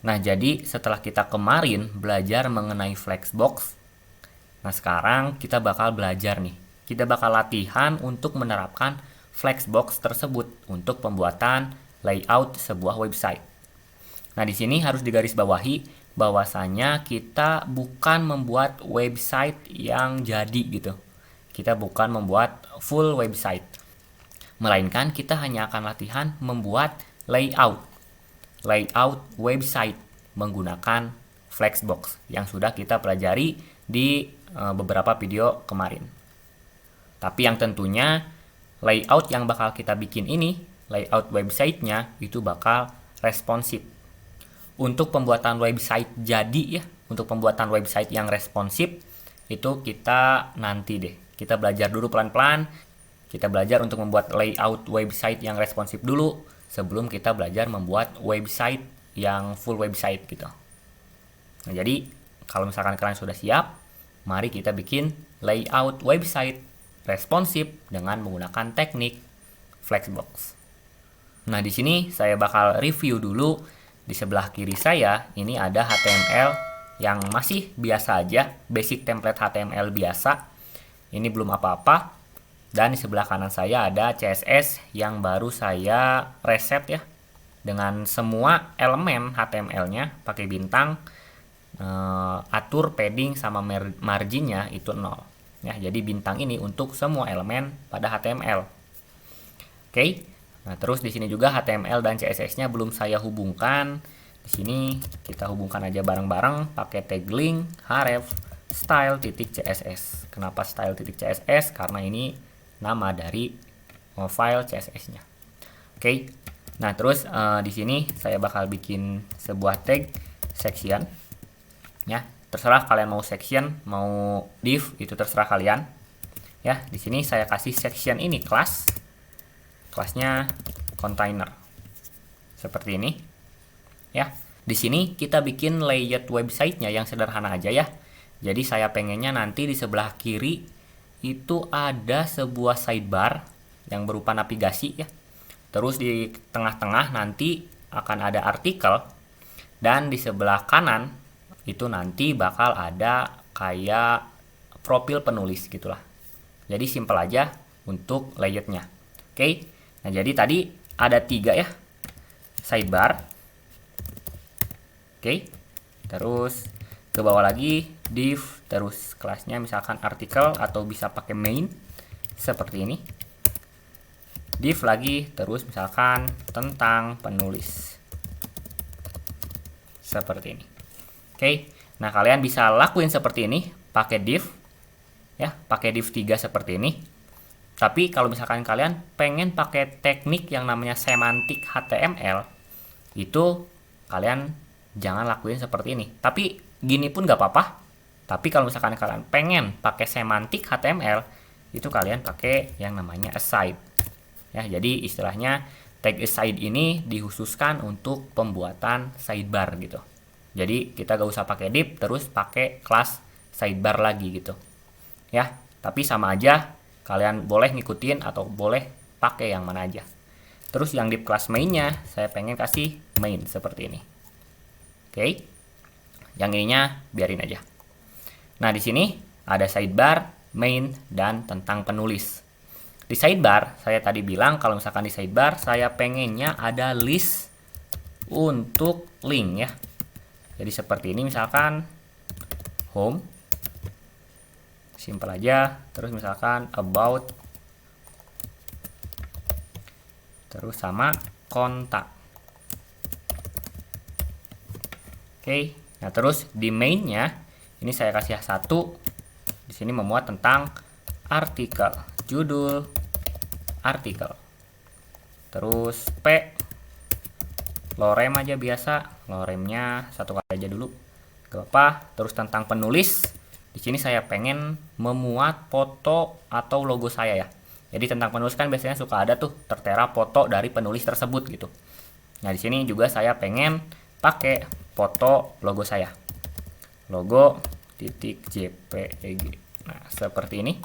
Nah, jadi setelah kita kemarin belajar mengenai Flexbox, nah sekarang kita bakal belajar nih. Kita bakal latihan untuk menerapkan Flexbox tersebut untuk pembuatan layout sebuah website. Nah, di sini harus digarisbawahi bahwasanya kita bukan membuat website yang jadi gitu. Kita bukan membuat full website. Melainkan kita hanya akan latihan membuat layout website menggunakan Flexbox yang sudah kita pelajari di beberapa video kemarin. Tapi yang tentunya layout yang bakal kita bikin ini, layout websitenya itu bakal responsif. Untuk pembuatan website jadi ya, untuk pembuatan website yang responsif itu kita nanti deh. Kita belajar dulu pelan-pelan. Kita belajar untuk membuat layout website yang responsif dulu sebelum kita belajar membuat website yang full website gitu. Nah, jadi kalau misalkan kalian sudah siap, mari kita bikin layout website responsif dengan menggunakan teknik Flexbox. Nah, di sini saya bakal review dulu. Di sebelah kiri saya ini ada HTML yang masih biasa aja, basic template HTML biasa. Ini belum apa-apa. Dan di sebelah kanan saya ada CSS yang baru saya reset ya, dengan semua elemen HTML-nya pakai bintang, atur padding sama marginnya itu 0 ya. Jadi bintang ini untuk semua elemen pada HTML. Oke. Nah, terus di sini juga HTML dan CSS-nya belum saya hubungkan. Di sini kita hubungkan aja bareng-bareng pakai tag link href style.css. Kenapa style.css? Karena ini nama dari file CSS-nya. Oke. Nah, terus di sini saya bakal bikin sebuah tag section. Ya, terserah kalian mau section, mau div, itu terserah kalian. Ya, di sini saya kasih section ini class. Kelasnya container. Seperti ini. Ya, di sini kita bikin layout websitenya yang sederhana aja ya. Jadi saya pengennya nanti di sebelah kiri itu ada sebuah sidebar yang berupa navigasi ya. Terus di tengah-tengah nanti akan ada artikel, dan di sebelah kanan itu nanti bakal ada kayak profil penulis gitulah. Jadi simple aja untuk layoutnya. Oke. Nah, jadi tadi ada 3 ya, sidebar. Oke. Terus ke bawah lagi div, terus kelasnya misalkan artikel atau bisa pakai main seperti ini. Div lagi, terus misalkan tentang penulis seperti ini. Oke. Nah, kalian bisa lakuin seperti ini pakai div ya, pakai div 3 seperti ini. Tapi kalau misalkan kalian pengen pakai teknik yang namanya semantik HTML, itu kalian jangan lakuin seperti ini. Tapi gini pun gak apa-apa. Tapi kalau misalkan kalian pengen pakai semantik HTML, itu kalian pakai yang namanya aside. Ya, jadi istilahnya tag aside ini dikhususkan untuk pembuatan sidebar gitu. Jadi kita gak usah pakai div terus pakai kelas sidebar lagi gitu. Ya, tapi sama aja. Kalian boleh ngikutin atau boleh pakai yang mana aja. Terus yang di kelas mainnya saya pengen kasih main seperti ini. Oke. Yang ininya biarin aja. Nah, di sini ada sidebar, main, dan tentang penulis. Di sidebar saya tadi bilang kalau misalkan di sidebar saya pengennya ada list untuk link ya. Jadi seperti ini misalkan home. Simple aja. Terus misalkan about, terus sama kontak. Oke. Nah, terus di mainnya ini saya kasih 1. Di sini memuat tentang artikel, judul artikel. Terus P lorem aja biasa, loremnya 1 kali aja dulu. Gak apa. Terus tentang penulis. Di sini saya pengen memuat foto atau logo saya ya. Jadi tentang penulis kan biasanya suka ada tuh tertera foto dari penulis tersebut gitu. Nah, di sini juga saya pengen pakai foto logo saya. Logo .jpeg. Nah, seperti ini.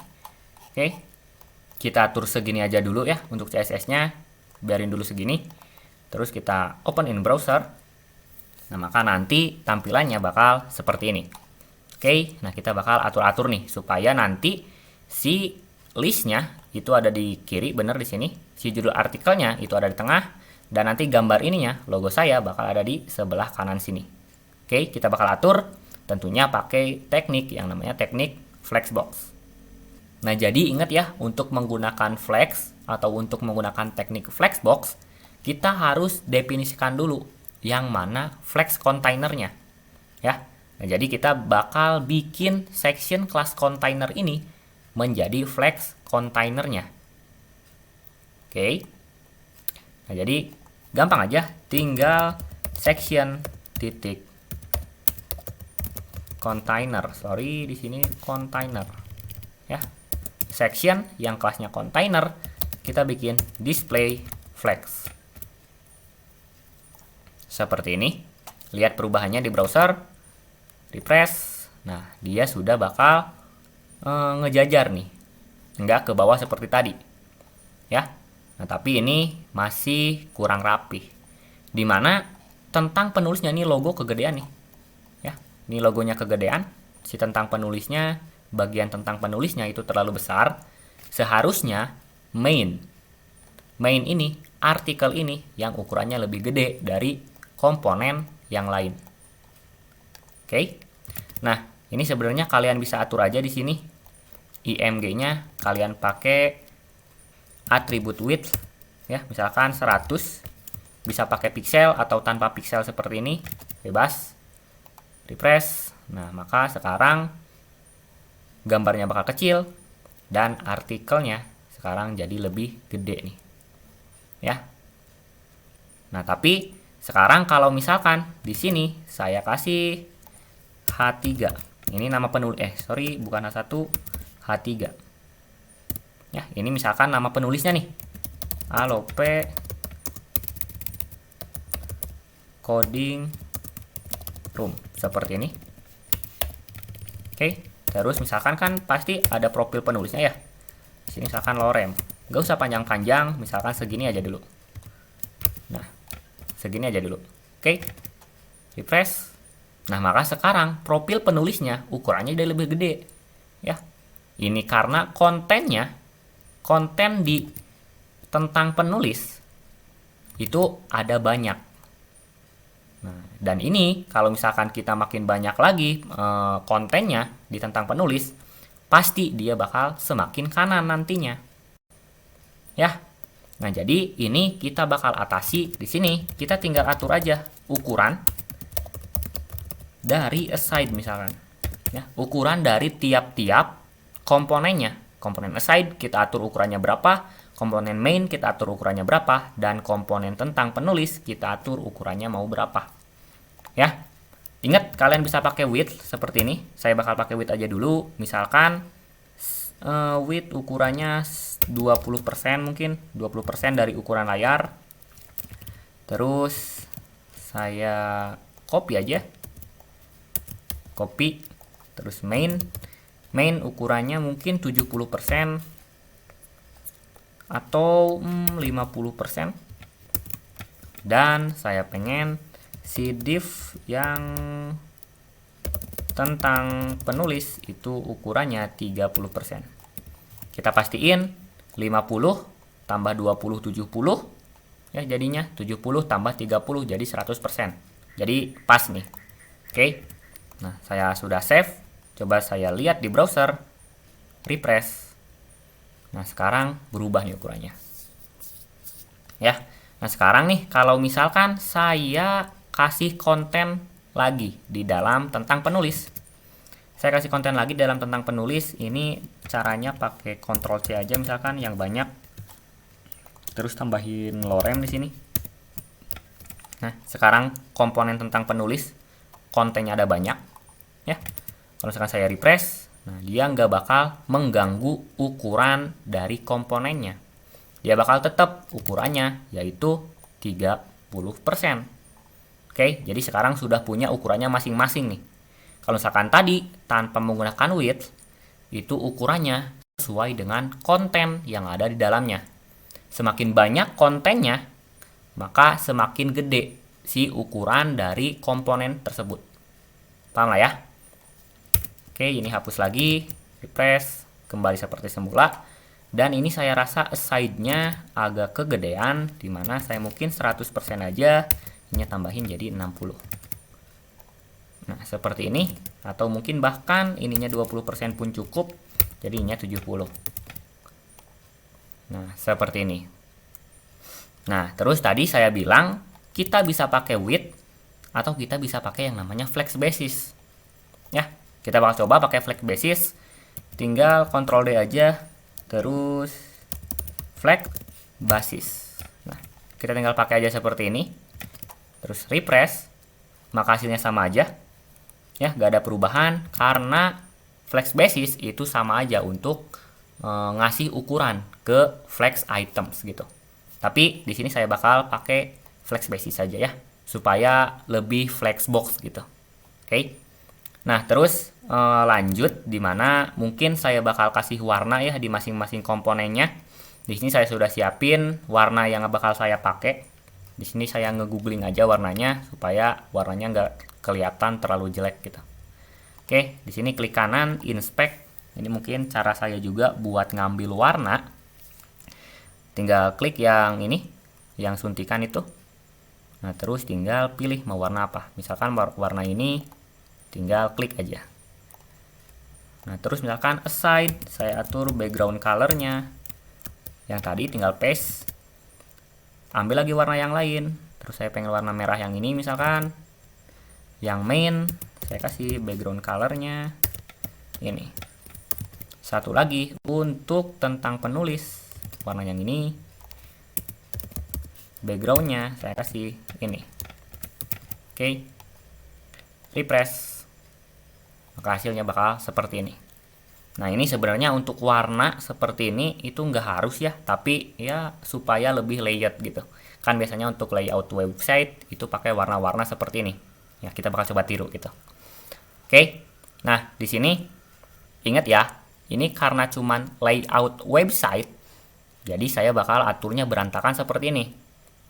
Oke. Kita atur segini aja dulu ya untuk CSS-nya. Biarin dulu segini. Terus kita open in browser. Nah, maka nanti tampilannya bakal seperti ini. Oke, nah kita bakal atur-atur nih supaya nanti si listnya itu ada di kiri, bener di sini. Si judul artikelnya itu ada di tengah, dan nanti gambar ininya, logo saya bakal ada di sebelah kanan sini. Oke, kita bakal atur tentunya pakai teknik yang namanya teknik Flexbox. Nah, jadi ingat ya, untuk menggunakan flex atau untuk menggunakan teknik Flexbox, kita harus definisikan dulu yang mana flex kontainernya. Ya. Nah, jadi kita bakal bikin section class container ini menjadi flex kontainernya. Oke. Nah, jadi gampang aja, tinggal section titik container. Sorry, di sini container. Ya. Section yang kelasnya container, kita bikin display flex. Seperti ini. Lihat perubahannya di browser. Refresh. Nah, dia sudah bakal ngejajar nih. Enggak ke bawah seperti tadi. Ya. Nah, tapi ini masih kurang rapi. Dimana tentang penulisnya ini logo kegedean nih. Ya. Ini logonya kegedean. Si tentang penulisnya, bagian tentang penulisnya itu terlalu besar. Seharusnya main ini, artikel ini yang ukurannya lebih gede dari komponen yang lain. Oke. Nah, ini sebenarnya kalian bisa atur aja di sini. IMG-nya kalian pakai atribut width ya, misalkan 100. Bisa pakai pixel atau tanpa pixel seperti ini, bebas. Refresh. Nah, maka sekarang gambarnya bakal kecil dan artikelnya sekarang jadi lebih gede nih. Ya. Nah, tapi sekarang kalau misalkan di sini saya kasih H3. Ini nama penulis, bukan H1, H3. Ya, ini misalkan nama penulisnya nih. Alope Coding Room, seperti ini. Oke, terus misalkan kan pasti ada profil penulisnya ya. Di sini misalkan Lorem. Gak usah panjang-panjang, misalkan segini aja dulu. Nah, segini aja dulu. Oke. Refresh. Nah, maka sekarang profil penulisnya ukurannya udah lebih gede. Ya. Ini karena konten di tentang penulis itu ada banyak. Nah, dan ini kalau misalkan kita makin banyak lagi kontennya di tentang penulis, pasti dia bakal semakin kanan nantinya. Ya. Nah, jadi ini kita bakal atasi di sini. Kita tinggal atur aja ukuran dari aside misalkan. Ya, ukuran dari tiap-tiap komponennya. Komponen aside kita atur ukurannya berapa, komponen main kita atur ukurannya berapa, dan komponen tentang penulis kita atur ukurannya mau berapa. Ya. Ingat, kalian bisa pakai width seperti ini. Saya bakal pakai width aja dulu. Misalkan width ukurannya 20% mungkin, 20% dari ukuran layar. Terus saya copy aja. Copy. Terus main ukurannya mungkin 70% atau 50%. Dan saya pengen si div yang tentang penulis itu ukurannya 30%. Kita pastiin 50 tambah 20 70 ya, jadinya 70 tambah 30 jadi 100%. Jadi pas nih. Oke. Nah, saya sudah save. Coba saya lihat di browser. Refresh. Nah, sekarang berubah nih ukurannya. Ya. Nah, sekarang nih kalau misalkan saya kasih konten lagi di dalam tentang penulis. Saya kasih konten lagi dalam tentang penulis. Ini caranya pakai Ctrl C aja misalkan yang banyak. Terus tambahin lorem di sini. Nah, sekarang komponen tentang penulis kontennya ada banyak, ya. Kalau misalkan saya refresh, nah dia nggak bakal mengganggu ukuran dari komponennya. Dia bakal tetap ukurannya yaitu 30%. Oke, jadi sekarang sudah punya ukurannya masing-masing nih. Kalau misalkan tadi tanpa menggunakan width, itu ukurannya sesuai dengan konten yang ada di dalamnya. Semakin banyak kontennya, maka semakin gede si ukuran dari komponen tersebut. Paham lah ya? Oke, ini hapus lagi, refresh, kembali seperti semula. Dan ini saya rasa aside-nya agak kegedean, dimana saya mungkin 100% aja, ini tambahin jadi 60. Nah, seperti ini, atau mungkin bahkan ininya 20% pun cukup, jadinya 70. Nah, seperti ini. Nah, terus tadi saya bilang, kita bisa pakai width, atau kita bisa pakai yang namanya flex basis. Ya, kita bakal coba pakai flex basis, tinggal Ctrl D aja, terus flex basis. Nah, kita tinggal pakai aja seperti ini, terus refresh, maka hasilnya sama aja. Ya, gak ada perubahan karena flex basis itu sama aja untuk ngasih ukuran ke flex items gitu. Tapi di sini saya bakal pakai flex basis saja ya, supaya lebih flex box gitu. Oke. Nah, terus lanjut dimana mungkin saya bakal kasih warna ya di masing-masing komponennya. Di sini saya sudah siapin warna yang bakal saya pakai. Di sini saya nge-googling aja warnanya supaya warnanya nggak kelihatan terlalu jelek gitu. Oke, di sini klik kanan inspect. Ini mungkin cara saya juga buat ngambil warna. Tinggal klik yang ini, yang suntikan itu. Nah, terus tinggal pilih mau warna apa. Misalkan warna ini, tinggal klik aja. Nah, terus misalkan aside, saya atur background colornya. Yang tadi tinggal paste. Ambil lagi warna yang lain. Terus saya pengen warna merah yang ini misalkan. Yang main, saya kasih background colornya ini. Satu lagi untuk tentang penulis, warna yang ini. Backgroundnya saya kasih ini. Oke. Refresh. Maka hasilnya bakal seperti ini. Nah, ini sebenarnya untuk warna seperti ini itu nggak harus ya, tapi ya supaya lebih layered gitu. Kan biasanya untuk layout website itu pakai warna-warna seperti ini. Ya, kita bakal coba tiru gitu. Oke. Nah, di sini ingat ya, ini karena cuman layout website, jadi saya bakal aturnya berantakan seperti ini.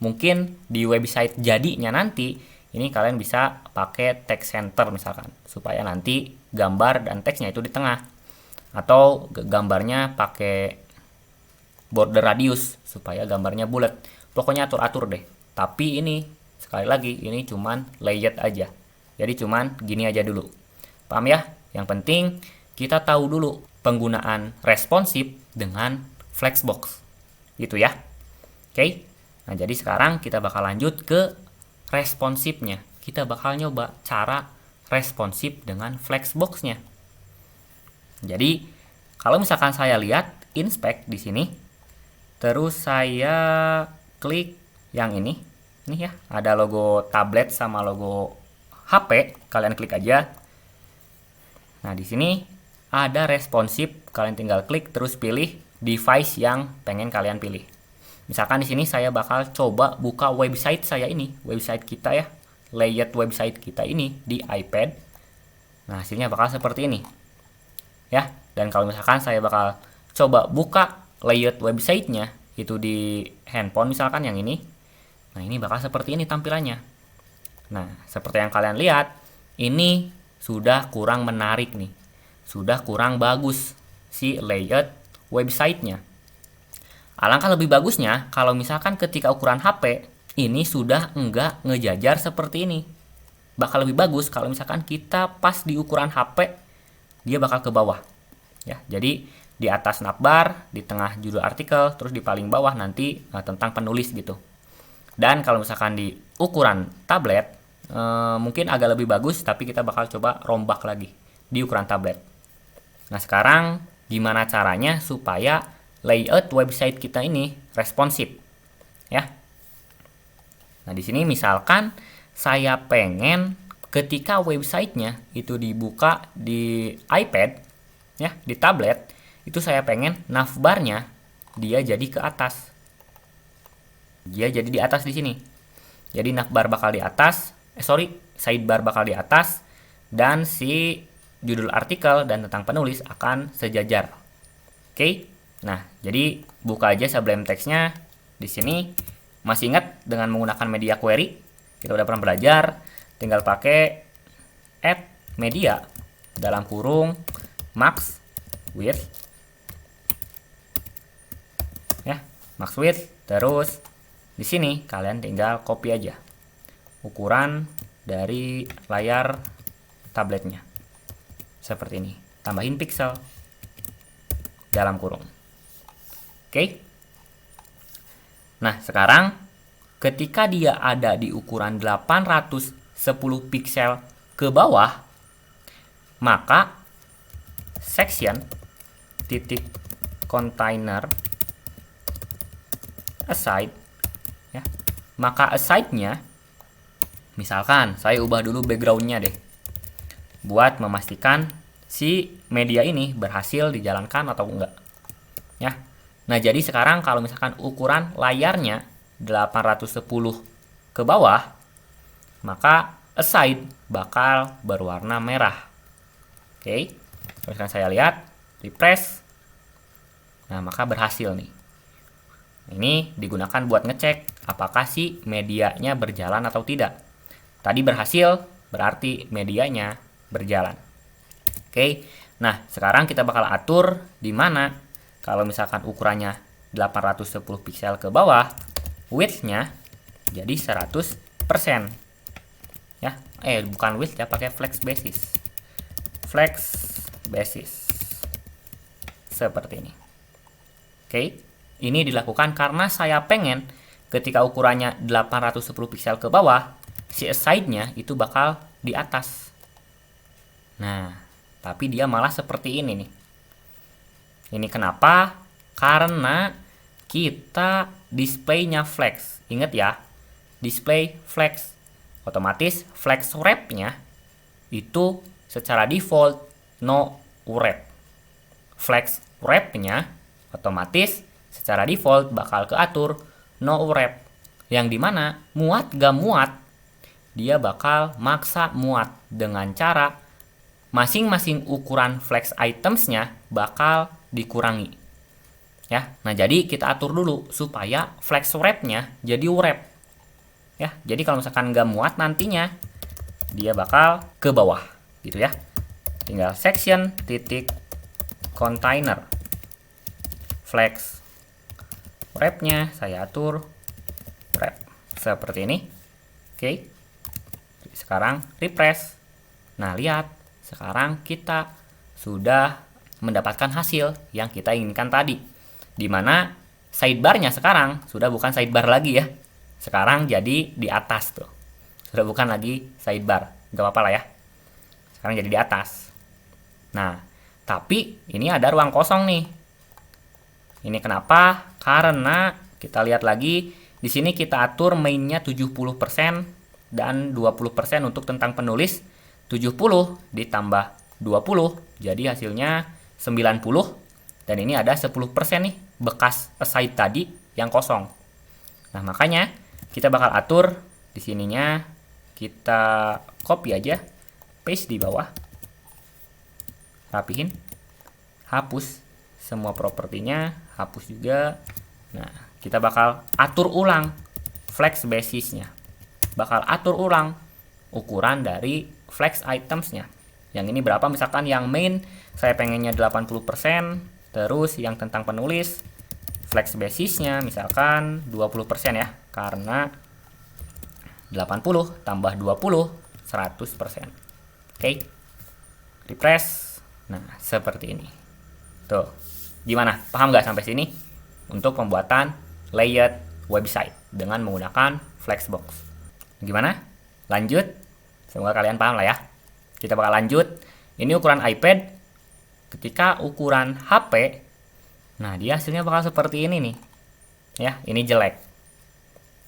Mungkin di website jadinya nanti ini kalian bisa pakai text center misalkan, supaya nanti gambar dan teksnya itu di tengah. Atau gambarnya pakai border radius, supaya gambarnya bulat. Pokoknya atur-atur deh. Tapi ini, sekali lagi, ini cuman layout aja. Jadi cuman gini aja dulu. Paham ya? Yang penting, kita tahu dulu penggunaan responsive dengan flexbox. Gitu ya. Oke? Nah, jadi sekarang kita bakal lanjut ke responsifnya. Kita bakal nyoba cara responsif dengan flexbox-nya. Jadi, kalau misalkan saya lihat inspect di sini, terus saya klik yang ini ya, ada logo tablet sama logo HP, kalian klik aja. Nah, di sini ada responsif, kalian tinggal klik terus pilih device yang pengen kalian pilih. Misalkan di sini saya bakal coba buka website saya ini, website kita ya, layout website kita ini di iPad. Nah, hasilnya bakal seperti ini. Ya, dan kalau misalkan saya bakal coba buka layout websitenya itu di handphone misalkan yang ini. Nah, ini bakal seperti ini tampilannya. Nah, seperti yang kalian lihat, ini sudah kurang menarik nih. Sudah kurang bagus si layout websitenya. Alangkah lebih bagusnya kalau misalkan ketika ukuran HP ini sudah enggak ngejajar seperti ini. Bakal lebih bagus kalau misalkan kita pas di ukuran HP dia bakal ke bawah. Ya, jadi di atas navbar, di tengah judul artikel, terus di paling bawah nanti tentang penulis gitu. Dan kalau misalkan di ukuran tablet mungkin agak lebih bagus, tapi kita bakal coba rombak lagi di ukuran tablet. Nah, sekarang gimana caranya supaya layout website kita ini responsif, ya. Nah, di sini misalkan saya pengen ketika websitenya itu dibuka di iPad, ya, di tablet, itu saya pengen navbarnya dia jadi ke atas. Dia jadi di atas di sini. Jadi navbar bakal di atas, sidebar bakal di atas, dan si judul artikel dan tentang penulis akan sejajar. Oke. Nah, jadi buka aja Sublime Text-nya di sini. Masih ingat dengan menggunakan media query? kita udah pernah belajar, tinggal pakai add media dalam kurung max width, ya, max width. Terus di sini kalian tinggal copy aja ukuran dari layar tabletnya seperti ini, tambahin pixel dalam kurung. Oke. Nah, sekarang ketika dia ada di ukuran 810 pixel ke bawah, maka section titik container aside, ya, maka aside-nya, misalkan saya ubah dulu background-nya deh buat memastikan si media ini berhasil dijalankan atau enggak, ya. Nah, jadi sekarang kalau misalkan ukuran layarnya 810 ke bawah, maka aside bakal berwarna merah. Oke. Terus kan saya lihat, refresh. Nah, maka berhasil nih. Ini digunakan buat ngecek apakah si medianya berjalan atau tidak. Tadi berhasil, berarti medianya berjalan. Oke. Nah, sekarang kita bakal atur di mana kalau misalkan ukurannya 810 pixel ke bawah, width-nya jadi 100%. Ya, bukan width ya, pakai flex basis. Flex basis. Seperti ini. Oke. Ini dilakukan karena saya pengen ketika ukurannya 810 pixel ke bawah, si aside-nya itu bakal di atas. Nah, tapi dia malah seperti ini nih. Ini kenapa? Karena kita display-nya flex. Ingat ya, display flex. Otomatis flex wrap-nya itu secara default no wrap. Flex wrap-nya otomatis secara default bakal keatur no wrap. Yang dimana muat gak muat, dia bakal maksa muat dengan cara masing-masing ukuran flex items-nya bakal dikurangi. Ya, nah jadi kita atur dulu supaya flex wrap-nya jadi wrap. Ya, jadi kalau misalkan nggak muat nantinya dia bakal ke bawah, gitu ya. Tinggal section titik container flex wrap-nya saya atur wrap seperti ini. Oke. Sekarang refresh. Nah, lihat, sekarang kita sudah mendapatkan hasil yang kita inginkan tadi, di mana sidebar-nya sekarang sudah bukan sidebar lagi ya, sekarang jadi di atas tuh, sudah bukan lagi sidebar, gak apa-apa lah ya, sekarang jadi di atas. Nah, tapi ini ada ruang kosong nih. Ini kenapa? Karena kita lihat lagi di sini kita atur mainnya 70% dan 20% untuk tentang penulis. 70 ditambah 20 jadi hasilnya 90, dan ini ada 10% nih bekas aside tadi yang kosong. Nah, makanya kita bakal atur di sininya, kita copy aja, paste di bawah, rapihin, hapus semua propertinya, hapus juga. Nah, kita bakal atur ulang flex basisnya, bakal atur ulang ukuran dari flex itemsnya. Yang ini berapa, misalkan yang main saya pengennya 80%, terus yang tentang penulis flex basisnya misalkan 20% ya, karena 80 tambah 20 100%. Oke. Refresh. Nah, seperti ini. Tuh. Gimana? Paham nggak sampai sini? Untuk pembuatan layout website dengan menggunakan Flexbox. Gimana? Lanjut. Semoga kalian paham lah ya. Kita bakal lanjut. Ini ukuran iPad. Ketika ukuran HP, nah dia hasilnya bakal seperti ini nih. Ya, ini jelek.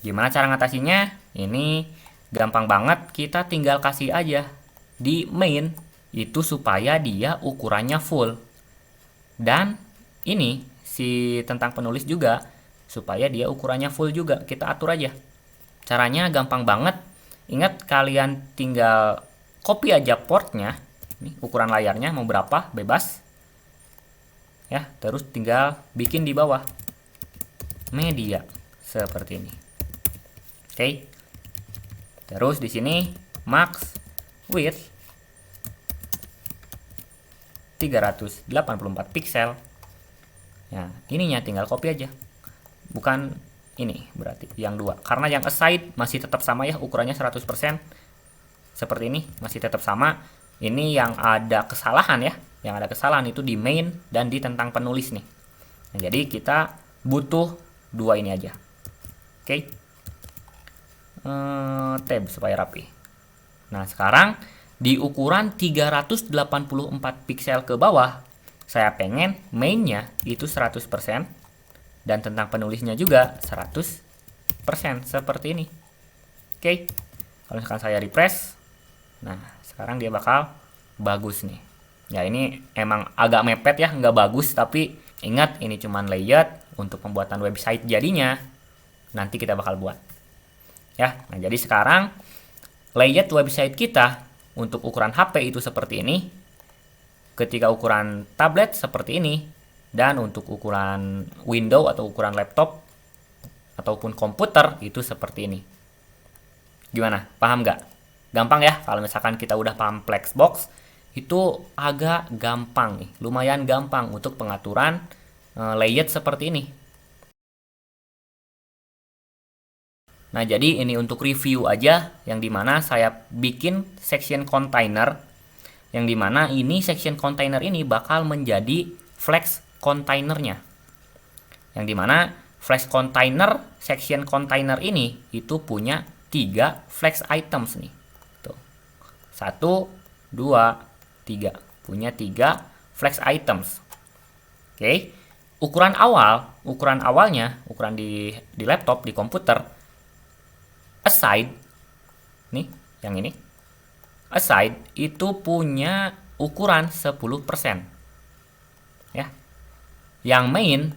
Gimana cara ngatasinnya? Ini gampang banget. Kita tinggal kasih aja di main itu supaya dia ukurannya full. Dan ini si tentang penulis juga supaya dia ukurannya full juga. Kita atur aja. Caranya gampang banget. Ingat, kalian tinggal copy aja portnya, ini ukuran layarnya mau berapa, bebas ya, terus tinggal bikin di bawah media seperti ini. Oke. Terus di sini max width 384 pixel. Ya, ininya tinggal copy aja. Bukan ini berarti yang dua. Karena yang aside masih tetap sama ya, ukurannya 100%. Seperti ini, masih tetap sama. Ini yang ada kesalahan ya. Yang ada kesalahan itu di main dan di tentang penulis nih. Nah, jadi kita butuh dua ini aja. Oke. Tab supaya rapi. Nah, sekarang di ukuran 384 pixel ke bawah, saya pengen mainnya itu 100% dan tentang penulisnya juga 100% seperti ini. Oke. Kalau misalkan saya refresh, nah sekarang dia bakal bagus nih. Ya ini emang agak mepet ya, nggak bagus, tapi ingat ini cuman layout untuk pembuatan website jadinya. Nanti kita bakal buat. Ya, nah jadi sekarang layout website kita untuk ukuran HP itu seperti ini, ketika ukuran tablet seperti ini, dan untuk ukuran window atau ukuran laptop ataupun komputer itu seperti ini. Gimana? Paham nggak? Gampang ya, kalau misalkan kita udah paham Flexbox, itu agak gampang nih, lumayan gampang untuk pengaturan layout seperti ini. Nah, jadi ini untuk review aja, yang dimana saya bikin section container, yang dimana ini section container ini bakal menjadi flex containernya. Yang dimana flex container, section container ini itu punya 3 flex items nih. Tuh. 1, 2, 3. Punya 3 flex items. Oke. Ukuran awalnya, ukuran di laptop, di komputer, aside nih, yang ini aside itu punya ukuran 10% ya. Yang main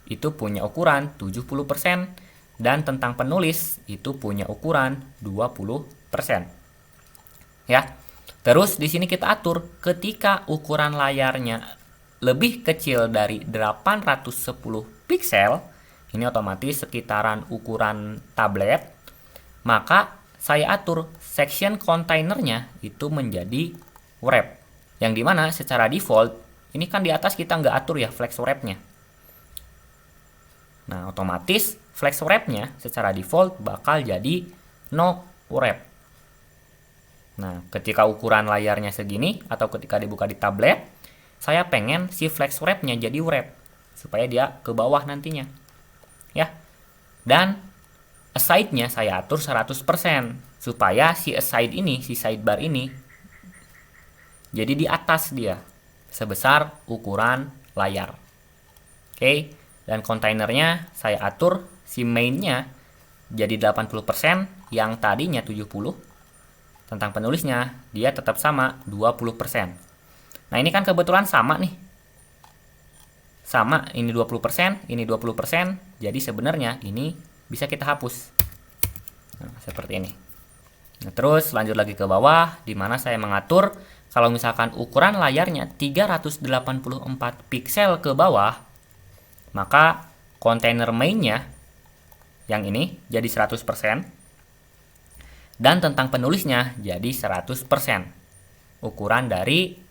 itu punya ukuran 70% dan tentang penulis itu punya ukuran 20% ya. Terus di sini kita atur ketika ukuran layarnya lebih kecil dari 810 pixel, ini otomatis sekitaran ukuran tablet, maka saya atur section containernya itu menjadi wrap. Yang dimana secara default, ini kan di atas kita nggak atur ya flex wrapnya. Nah, otomatis flex wrapnya secara default bakal jadi no wrap. Nah, ketika ukuran layarnya segini, atau ketika dibuka di tablet, saya pengen si flex wrapnya jadi wrap, supaya dia ke bawah nantinya. Ya. Dan aside-nya saya atur 100% supaya si aside ini, si sidebar ini jadi di atas dia sebesar ukuran layar. Oke, dan kontainernya saya atur si main-nya jadi 80%, yang tadinya 70. Tentang penulisnya dia tetap sama 20%. Nah, ini kan kebetulan sama nih. Sama, ini 20%, ini 20%, jadi sebenarnya ini bisa kita hapus. Nah, seperti ini. Nah, terus lanjut lagi ke bawah, di mana saya mengatur kalau misalkan ukuran layarnya 384 pixel ke bawah, maka kontainer mainnya yang ini jadi 100%, dan tentang penulisnya jadi 100%. Ukuran dari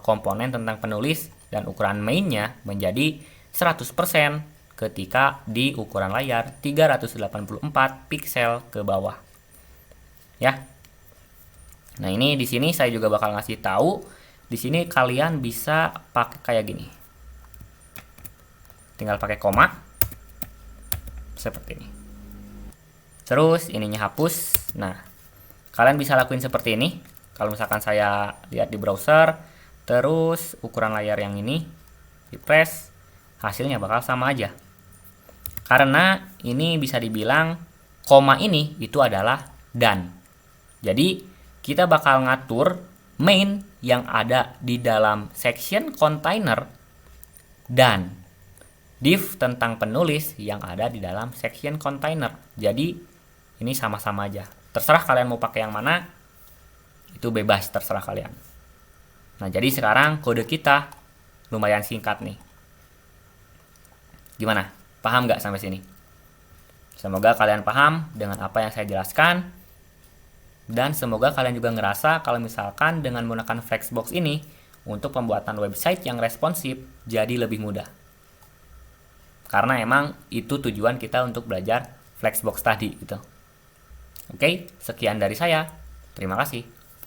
komponen tentang penulis dan ukuran mainnya menjadi 100% ketika di ukuran layar 384 pixel ke bawah. Ya. Nah, ini di sini saya juga bakal ngasih tahu, di sini kalian bisa pakai kayak gini. Tinggal pakai koma. Seperti ini. Terus ininya hapus. Nah, kalian bisa lakuin seperti ini. Kalau misalkan saya lihat di browser, terus ukuran layar yang ini di press, hasilnya bakal sama aja. Karena ini bisa dibilang koma ini itu adalah dan. Jadi kita bakal ngatur main yang ada di dalam section container dan div tentang penulis yang ada di dalam section container. Jadi ini sama-sama aja. Terserah kalian mau pakai yang mana, itu bebas, terserah kalian. Nah, jadi sekarang kode kita lumayan singkat nih. Gimana? Paham nggak sampai sini? Semoga kalian paham dengan apa yang saya jelaskan. Dan semoga kalian juga ngerasa kalau misalkan dengan menggunakan Flexbox ini, untuk pembuatan website yang responsif jadi lebih mudah. Karena emang itu tujuan kita untuk belajar Flexbox tadi gitu. Oke, sekian dari saya. Terima kasih.